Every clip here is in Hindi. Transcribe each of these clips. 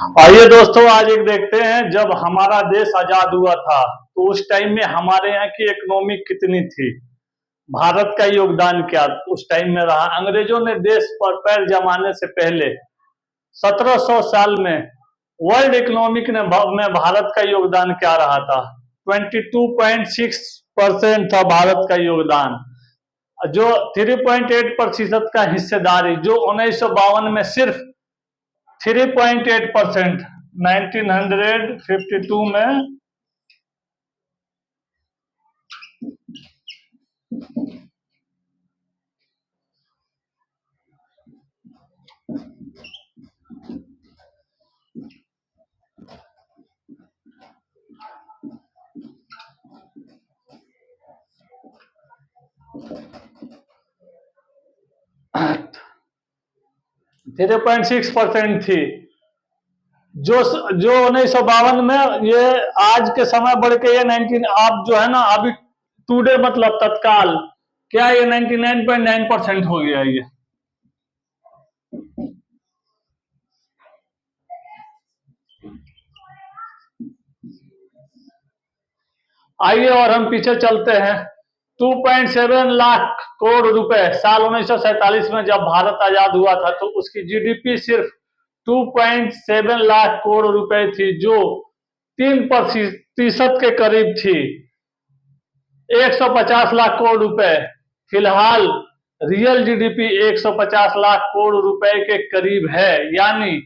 आइए दोस्तों, आज एक देखते हैं जब हमारा देश आजाद हुआ था तो उस टाइम में हमारे यहाँ की इकोनॉमी कितनी थी। भारत का योगदान क्या उस टाइम में रहा। अंग्रेजों ने देश पर पैर जमाने से पहले 1700 साल में वर्ल्ड इकोनॉमिक में भारत का योगदान क्या रहा था। 22.6% था भारत का योगदान, जो 3.8% का हिस्सेदारी, जो 1952 में सिर्फ 3.8%, 1952 में थ्री पॉइंट 6% थी, जो 1952 में, ये आज के समय बढ़ के ये 19 आप जो है ना अभी टुडे मतलब तत्काल क्या ये 99.9% हो गया ये। आइए और हम पीछे चलते हैं। 2.7 लाख करोड़ रुपए साल 1947 में जब भारत आजाद हुआ था तो उसकी जीडीपी सिर्फ 2.7 लाख करोड़ रुपए थी, जो 3% के करीब थी। 150 लाख करोड़ रुपए, फिलहाल रियल जीडीपी 150 लाख करोड़ रुपए के करीब है, यानी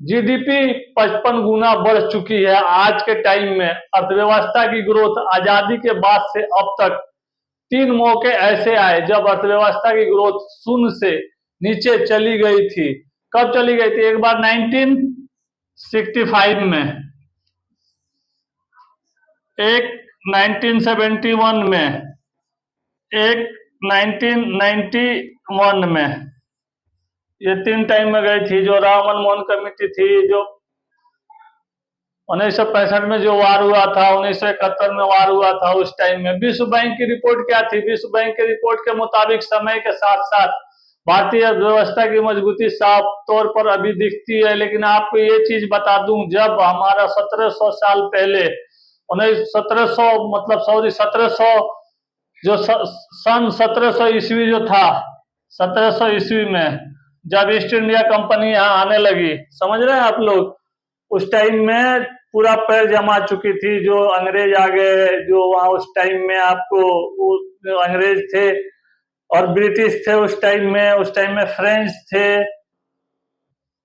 जीडीपी 55 गुना बढ़ चुकी है आज के टाइम में। अर्थव्यवस्था की ग्रोथ आजादी के बाद से अब तक 3 मौके ऐसे आए जब अर्थव्यवस्था की ग्रोथ शून्य से नीचे चली गई थी। कब चली गई थी? एक बार 1965 में, एक 1971 में, एक 1991 में। ये 3 टाइम में गई थी। जो राम मनमोहन कमेटी थी, जो 1965 में जो वार हुआ था, 1971 में वार हुआ था, उस टाइम में विश्व बैंक की रिपोर्ट क्या थी? विश्व बैंक की रिपोर्ट के मुताबिक समय के साथ साथ भारतीय अर्थव्यवस्था की मजबूती साफ तौर पर अभी दिखती है। लेकिन आपको ये चीज बता दूं, जब हमारा 1700 साल पहले 1700 मतलब 1700 जो सन 1700 ईस्वी जो था, 1700 ईस्वी में जब ईस्ट इंडिया कंपनी यहाँ आने लगी, समझ रहे हैं आप लोग, उस टाइम में पूरा पैर जमा चुकी थी। जो अंग्रेज आ गए, जो वहां उस टाइम में आपको अंग्रेज थे और ब्रिटिश थे उस टाइम में फ्रेंच थे।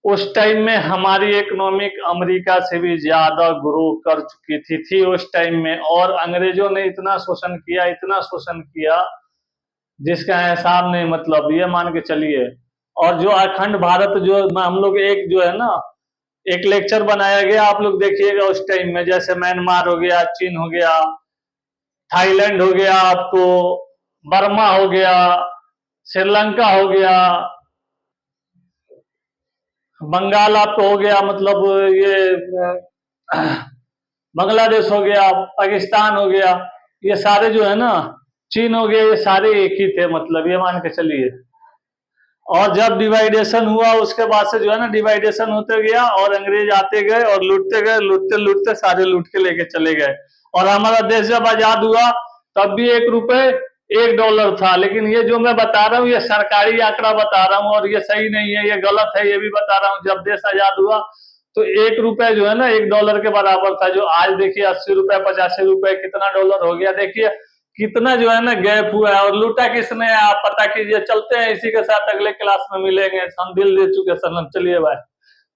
उस टाइम में हमारी इकोनॉमिक अमेरिका से भी ज्यादा ग्रो कर चुकी थी उस टाइम में। और अंग्रेजों ने इतना शोषण किया जिसका हिसाब नहीं, मतलब ये मान के चलिए। और जो अखंड भारत जो हम लोग एक जो है ना एक लेक्चर बनाया गया, आप लोग देखिएगा उस टाइम में, जैसे म्यांमार हो गया, चीन हो गया, थाईलैंड हो गया, आपको बर्मा हो गया, श्रीलंका हो गया, बंगाल आपको हो गया, मतलब ये बांग्लादेश हो गया, पाकिस्तान हो गया, ये सारे जो है ना, चीन हो गया, ये सारे एक ही थे, मतलब ये मान के चलिए। और जब डिवाइडेशन हुआ उसके बाद से जो है ना डिवाइडेशन होते गया और अंग्रेज आते गए और लूटते गए, लूटते लूटते सारे लूट के लेके चले गए। और हमारा देश जब आजाद हुआ तब भी 1 रुपए 1 डॉलर था। लेकिन ये जो मैं बता रहा हूँ ये सरकारी आंकड़ा बता रहा हूँ और ये सही नहीं है, ये गलत है, ये भी बता रहा हूँ। जब देश आजाद हुआ तो 1 रुपए जो है ना 1 डॉलर के बराबर था, जो आज देखिए 80 रुपए 85 रुपए कितना डॉलर हो गया। देखिए कितना जो है ना गैप हुआ है। और लूटा किसने है आप पता कीजिए। चलते हैं इसी के साथ, अगले क्लास में मिलेंगे। हम दिल दे चुके सनम, चलिए बाय।